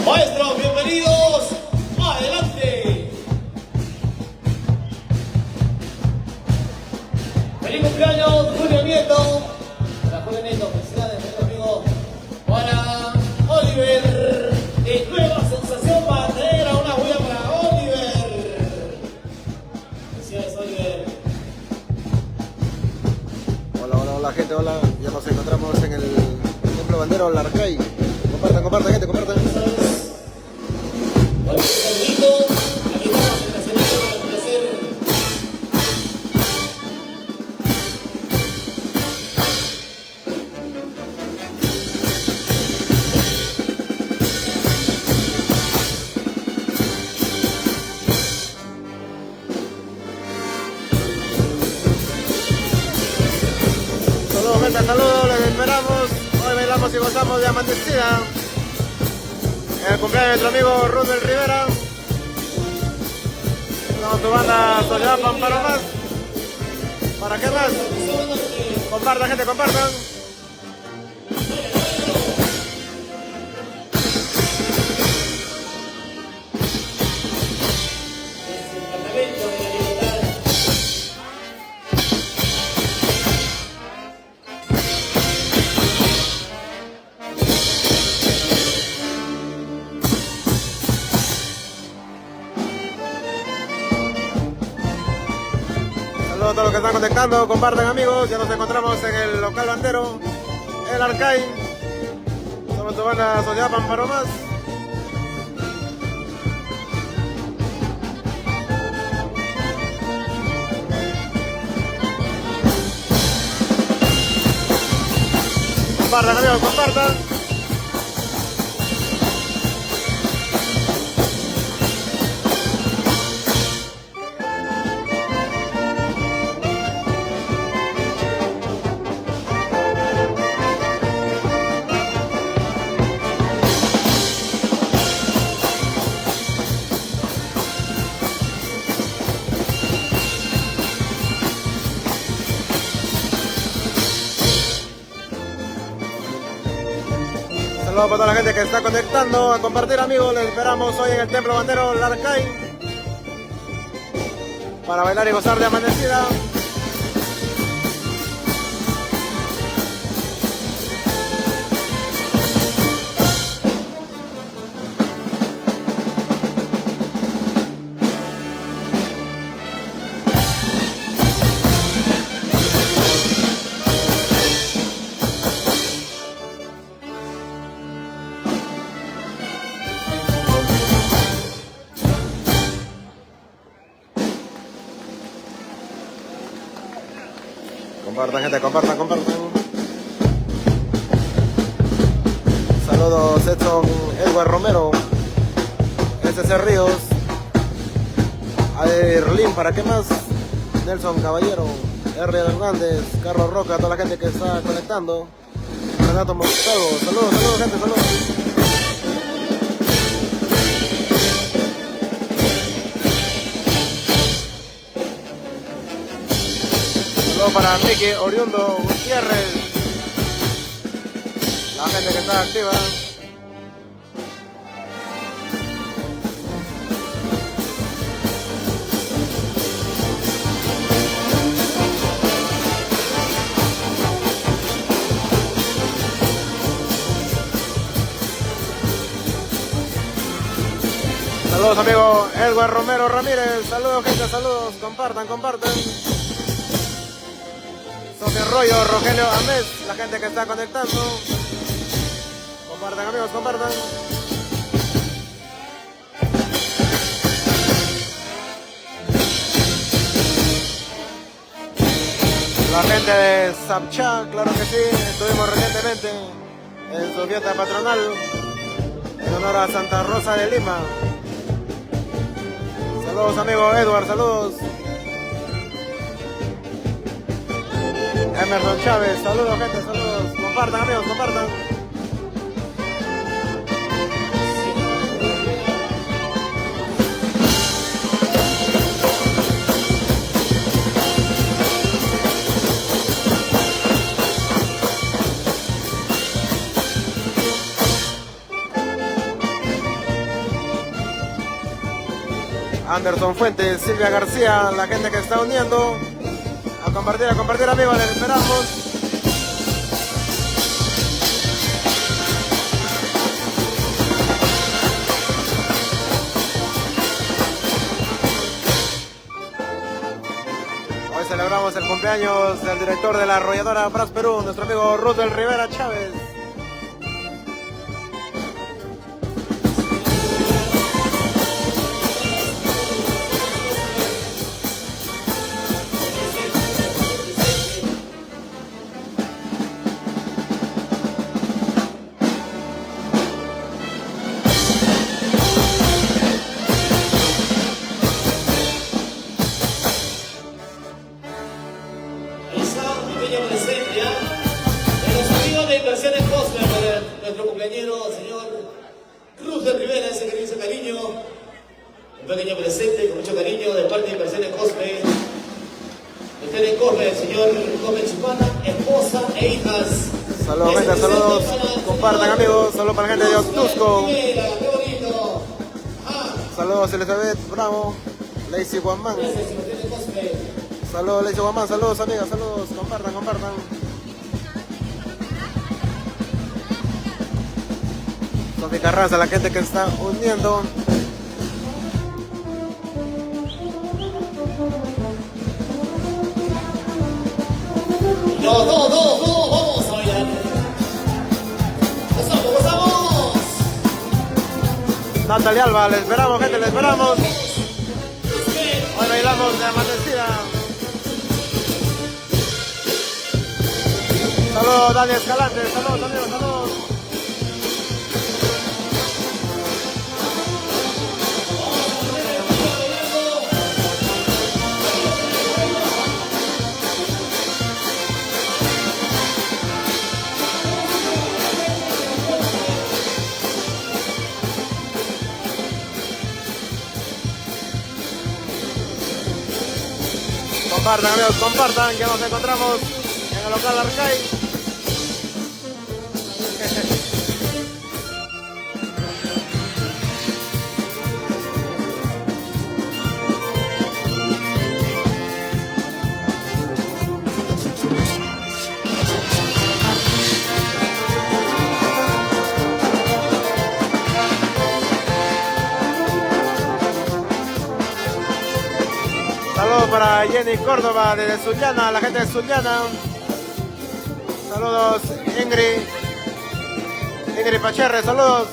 Maestros, bienvenidos. Adelante. Feliz cumpleaños, Julio Nieto. Para Julio Nieto, felicidades, amigo. Para Oliver, de Nueva Sensación Bandera. Una bulla para Oliver. Felicidades, Oliver. Hola, hola, hola, gente, hola. Ya nos encontramos en el Templo Bandero Larcay. Compartan, compartan, gente, compartan. Hola, Carlito. Aquí estamos en la selección para ofrecer. Saludos, gente, saludos, les esperamos. Hoy bailamos y gozamos de amanecida. El cumpleaños de nuestro amigo Rubén Rivera. Con tu banda Sociedad Pamparo Más. ¿Para qué más? Compartan, gente, compartan. Saludos a todos los que están conectando, compartan, amigos. Ya nos encontramos en el local bandero, el Arcay. Somos tu banda Sociedad Pamparo Más. Compartan, amigos, compartan. Saludos para toda la gente que está conectando a compartir, amigos. Les esperamos hoy en el Templo Bandero Larcay para bailar y gozar de amanecida. Compartan, gente, compartan, compartan. Saludos, Edson Edward Romero, SC Ríos, Airlin, ¿para qué más? Nelson Caballero, R. Hernández, Carlos Roca, toda la gente que está conectando. Renato Montalvo, saludos, saludos, gente, saludos. Para Miki Oriundo Gutiérrez, la gente que está activa. Saludos, amigo Edward Romero Ramírez, saludos, gente, saludos, compartan, compartan. Sofía Arroyo, Rogelio Amés, la gente que está conectando. Compartan, amigos, compartan. La gente de Sapchá, claro que sí, estuvimos recientemente en su fiesta patronal en honor a Santa Rosa de Lima. Saludos, amigo Edward, saludos. Emerson Chávez, saludos, gente, saludos. Compartan, amigos, compartan. Anderson Fuentes, Silvia García, la gente que está uniendo. A compartir amigos, les esperamos. Hoy celebramos el cumpleaños del director de la arrolladora Brás Perú, nuestro amigo Rudel Rivera Chávez. Nuestro compañero, señor Cruz de Rivera, ese que dice cariño, un pequeño presente con mucho cariño de parte de Inversiones Cosme. Inversiones Cosme, el señor Cosme Chupana, esposa e hijas. Saludos, gente, saludos. Compartan, amigos. Saludos para la gente de Otusco. Saludos, Elizabeth Bravo, Lacey Guamán. Saludos, Lacey Guamán. Saludos, amigas. Saludos. Compartan. Sofi Carranza, la gente que está uniendo. No, vamos a bailar. ¡Pasamos! Natalia Alba, le esperamos, gente, le esperamos. Hoy bailamos de amanecida. Saludos, Dani Escalante. Saludos, amigos, saludos. Compartan, amigos, compartan, que nos encontramos en el local Arcay. Saludos para Jenny Córdoba desde Zuliana, la gente de Zuliana. Saludos, Ingrid Pacherre, saludos.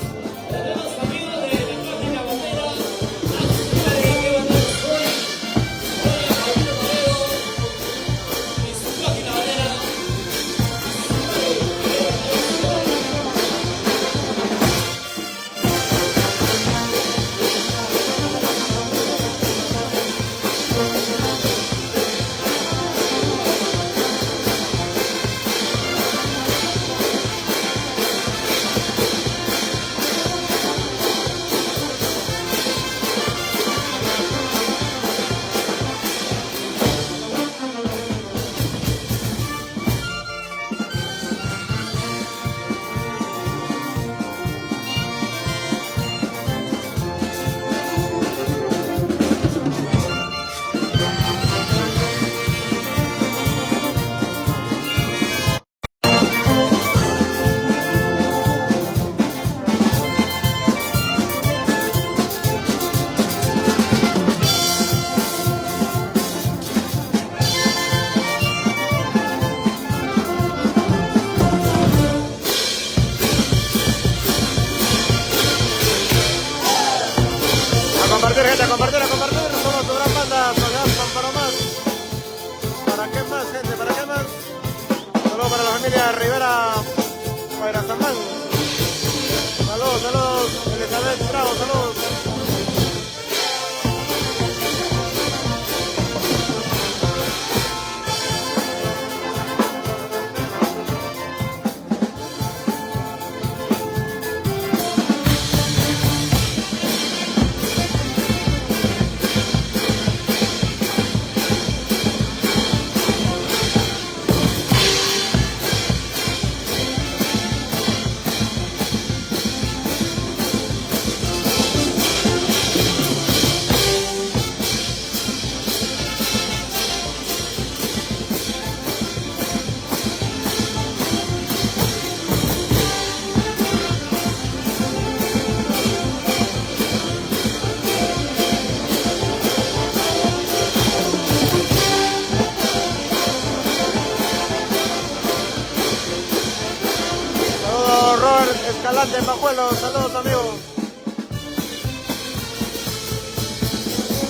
Adelante, Pajuelos, saludos amigos.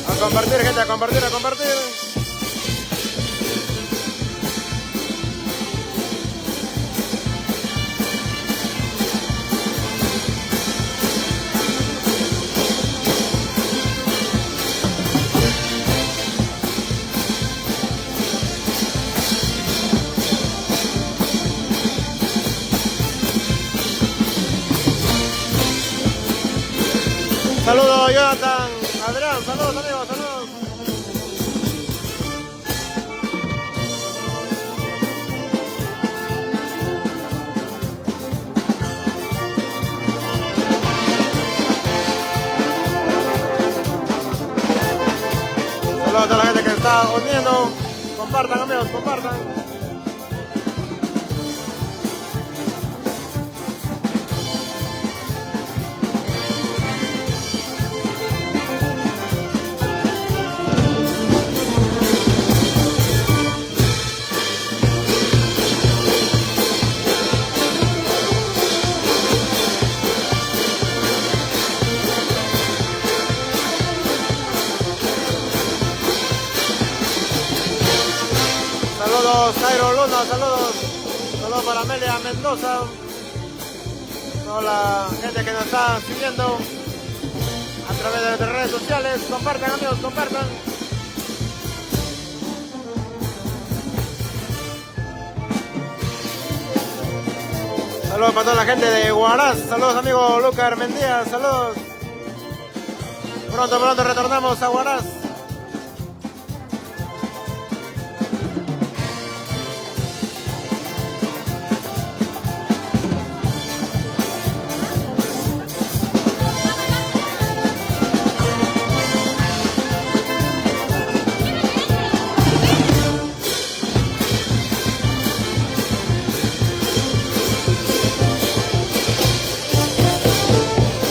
A compartir, gente, a compartir, a compartir. Saludos, Jonathan, Adrián, saludos amigos, saludos. Saludos a toda la gente que está uniendo. Compartan amigos, compartan. Saludos, Cairo Luna, saludos. Saludos para Amelia Mendoza. Toda la gente que nos está siguiendo a través de nuestras redes sociales. Compartan amigos, compartan. Saludos para toda la gente de Huaraz. Saludos amigo Lucas Armendía, saludos. Pronto retornamos a Huaraz.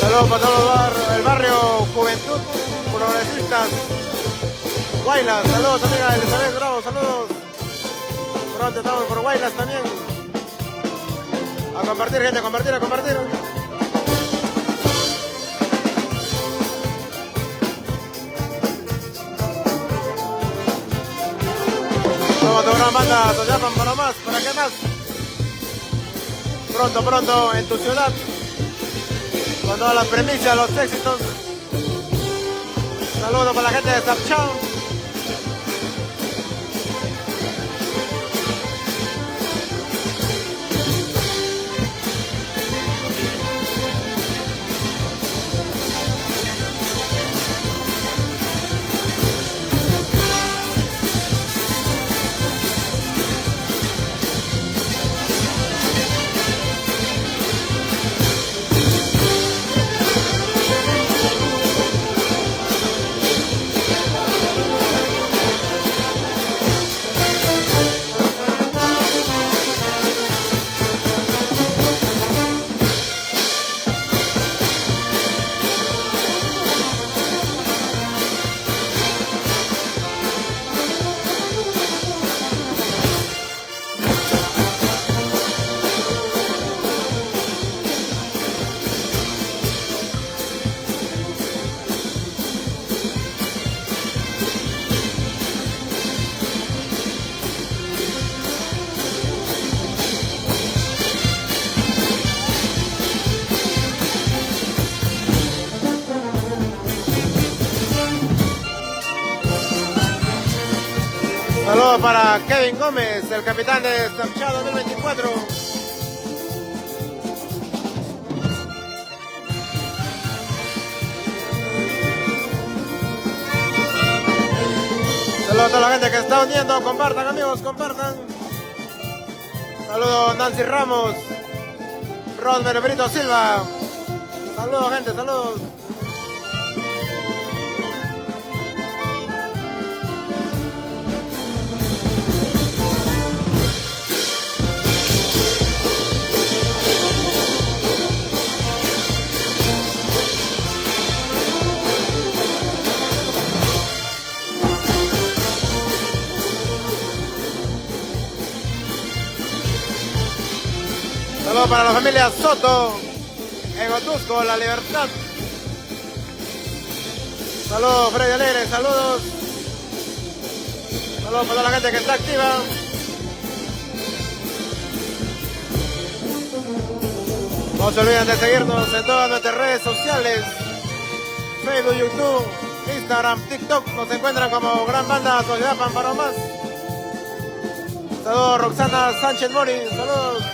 Saludos para todo el barrio Juventud, Progresistas, Guaylas, saludos amiga Elizabeth Bravo, saludos. Pronto estamos por Guaylas también. A compartir gente, a compartir, a compartir. Vamos a tomar una banda, Toyapan para más, ¿para qué más? Pronto en tu ciudad. Con todas las premisas, los éxitos. Saludos para la gente de Zapchao. Saludos para Kevin Gómez, el capitán de Zapchao 2024. Saludos a toda la gente que está uniendo, compartan amigos, compartan. Saludos Nancy Ramos, Rosmer Brito Silva. Saludos gente, saludos. Saludos para la familia Soto. en Otusco, La Libertad. Saludos, Freddy Alegre, saludos. Saludos para toda la gente que está activa. No se olviden de seguirnos en todas nuestras redes sociales. Facebook, YouTube, Instagram, TikTok. Nos encuentran como Gran Banda Sociedad Pámpano Más. Saludos, Roxana Sánchez Mori. Saludos.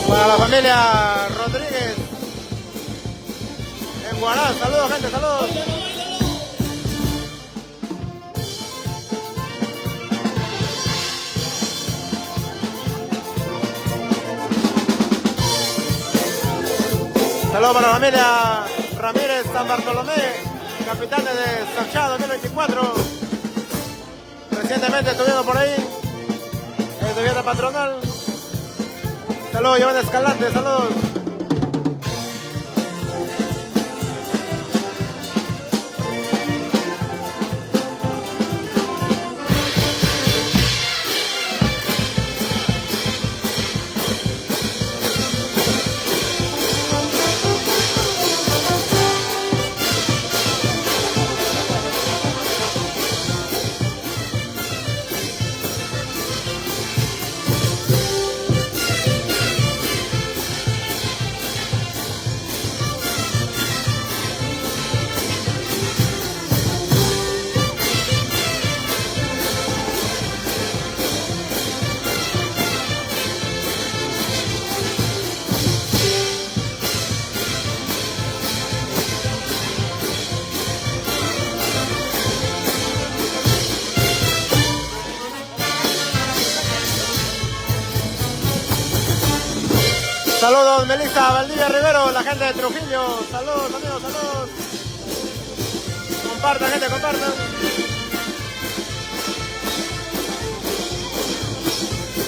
Para la familia Rodríguez en Guarán, saludos gente, saludos. Saludos para la familia Ramírez San Bartolomé, capitanes de Sanchá 2024. Recientemente estuvieron por ahí en su fiesta patronal. Saludos, Iván Escalante, saludos. Saludos, Melissa Valdivia Rivero, la gente de Trujillo. Saludos, amigos, saludos. Compartan, gente, compartan.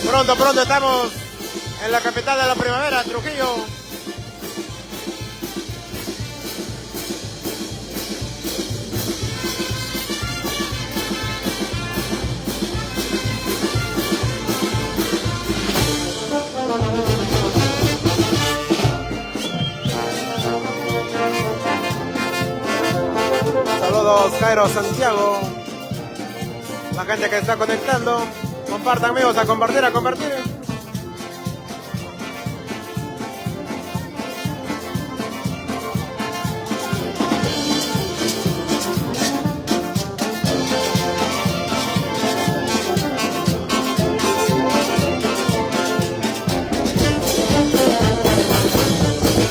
Pronto estamos en la capital de la primavera, Trujillo. Saludos, Cairo Santiago. La gente que está conectando. Compartan, amigos, a compartir, a compartir.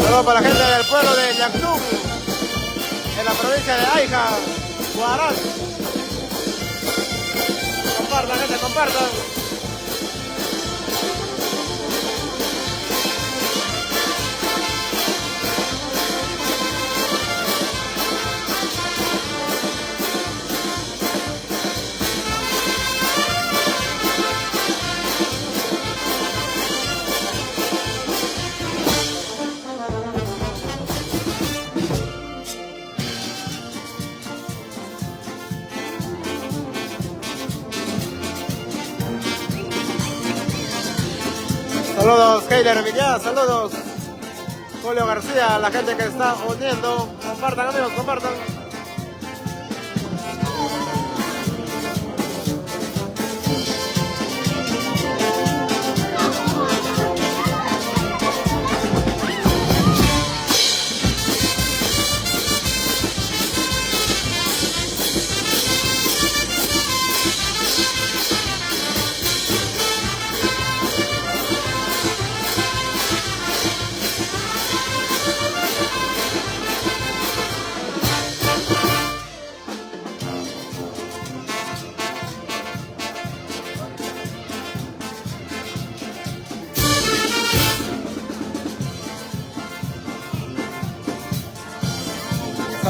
Saludos para la gente del pueblo de Yactún, en la provincia de Aija, Guarán. Compartan, gente, compartan. Saludos, Keiler Villar, saludos, Julio García, la gente que está uniendo. Compartan, amigos, compartan.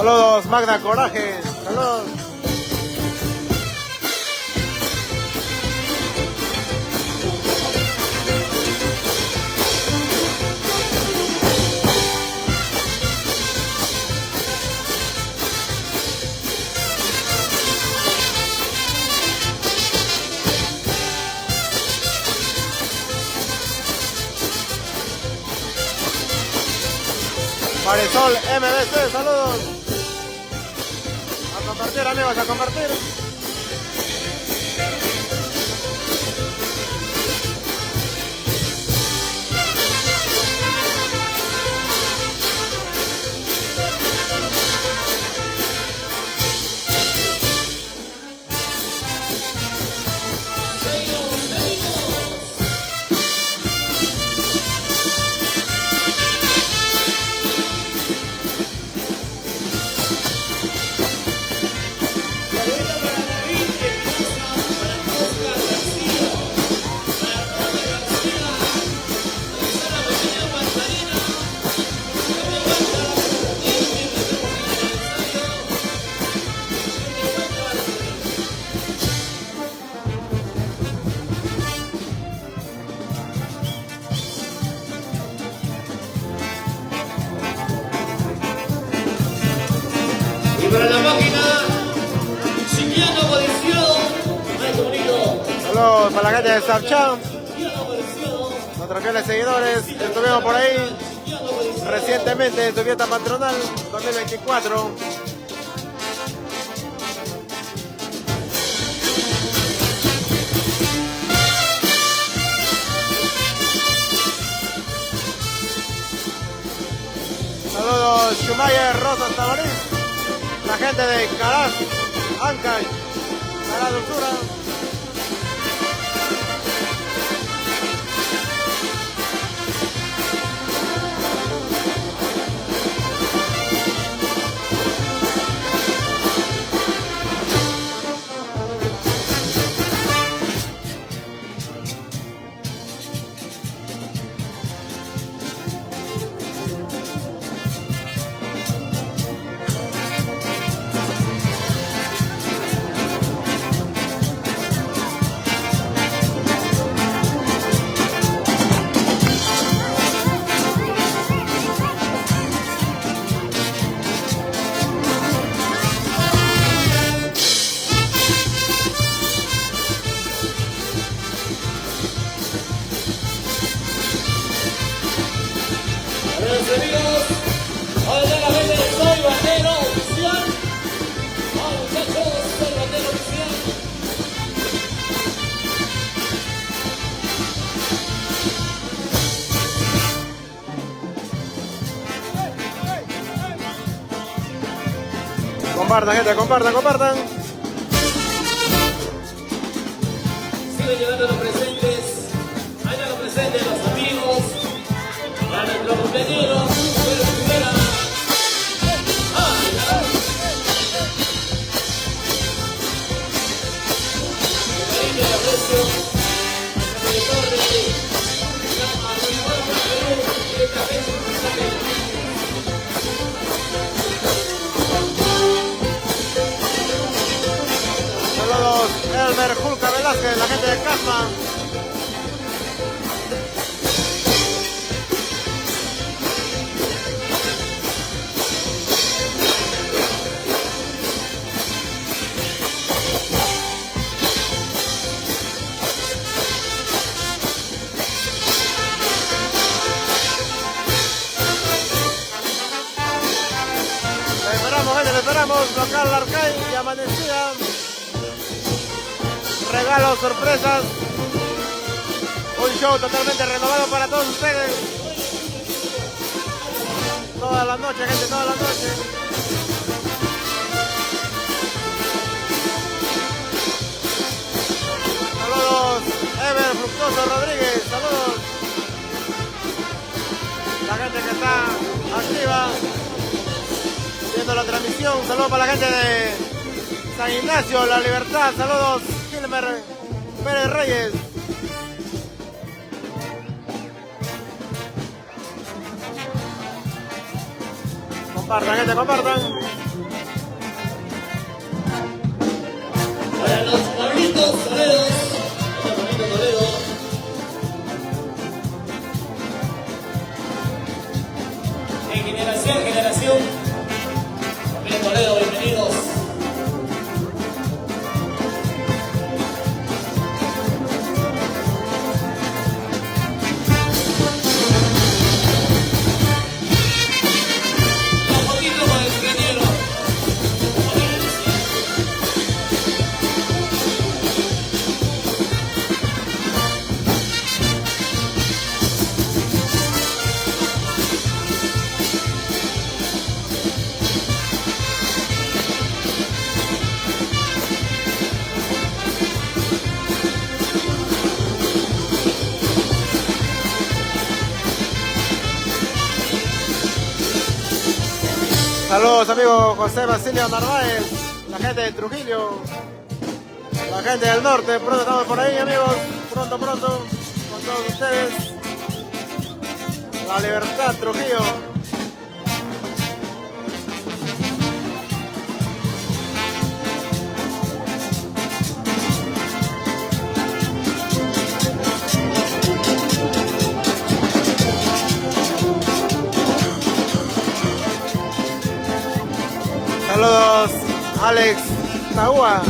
Saludos, Magda Coraje. Saludos. Marisol MBC, saludos. A compartir, amigos, a compartir. Para la máquina, Chiquiano Codicio, maestro bonito. Saludos para la gente de Snapchat. Nuestros fieles seguidores estuvieron por ahí recientemente en su fiesta patronal 2024. Saludos Schumacher, Rosas, Tabarís. La gente de Caraz, Ancay, Caraz Dulzura. Amigos, ahora la gente de Soy Bandero Oficial. Vamos muchachos, Soy Bandero Oficial. Compartan, gente, compartan. Siguen llegando los presentes. Ahí están los presentes, los amigos. Para nuestro cumpleañero, Pedro Rivera. El cariño y el aprecio. El director de Perú, directamente. Saludos Elmer Julca Velázquez, la gente de Casma. Le esperamos, local Arcay y amanecida. Regalos, sorpresas. Un show totalmente renovado para todos ustedes. Toda la noche, gente, toda la noche. Saludos, Ever Fructuoso Rodríguez, saludos. La gente que está activa viendo la transmisión, saludos para la gente de San Ignacio, La Libertad, saludos Gilmer Pérez Reyes. Compartan, gente, compartan. Saludos amigos José Basilio Narváez, la gente de Trujillo, la gente del norte, pronto estamos por ahí amigos, pronto con todos ustedes. La Libertad Trujillo. Saludos, Alex Tahua.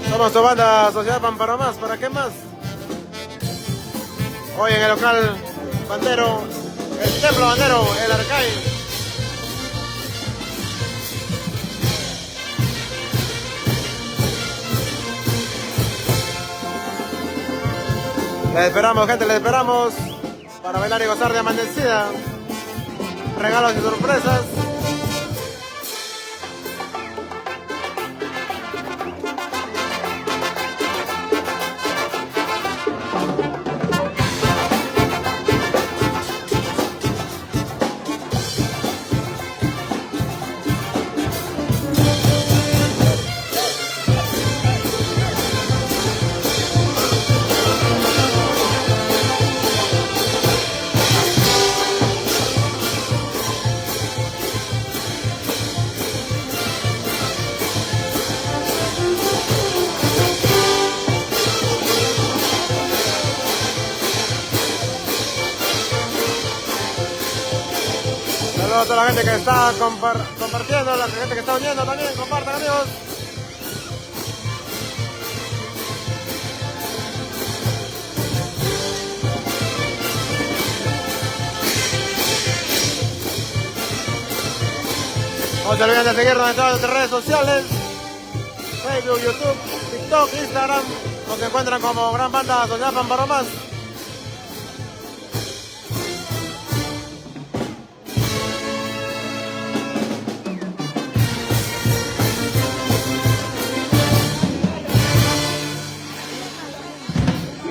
Somos su banda Sociedad Pamparomás, ¿para qué más? Hoy en el local bandero, el templo bandero, el Arcay. Les esperamos gente, les esperamos para bailar y gozar de amanecida, regalos y sorpresas. Saludos a toda la gente que está compartiendo, a la gente que está uniendo también, compartan amigos. No se olviden de seguirnos en todas nuestras redes sociales, Facebook, YouTube, TikTok, Instagram, nos encuentran como Gran Banda Sociedad Pamparomás.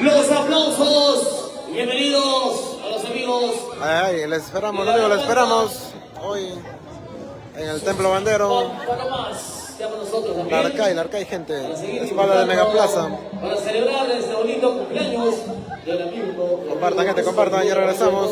Los aplausos, bienvenidos a los amigos. Ay, les esperamos, amigos, les esperamos hoy en el Templo Bandero. Ya con nosotros también. La Arcay, gente, espalda de Megaplaza. Para celebrar este bonito cumpleaños del amigo. Compartan, gente, compartan, ya regresamos.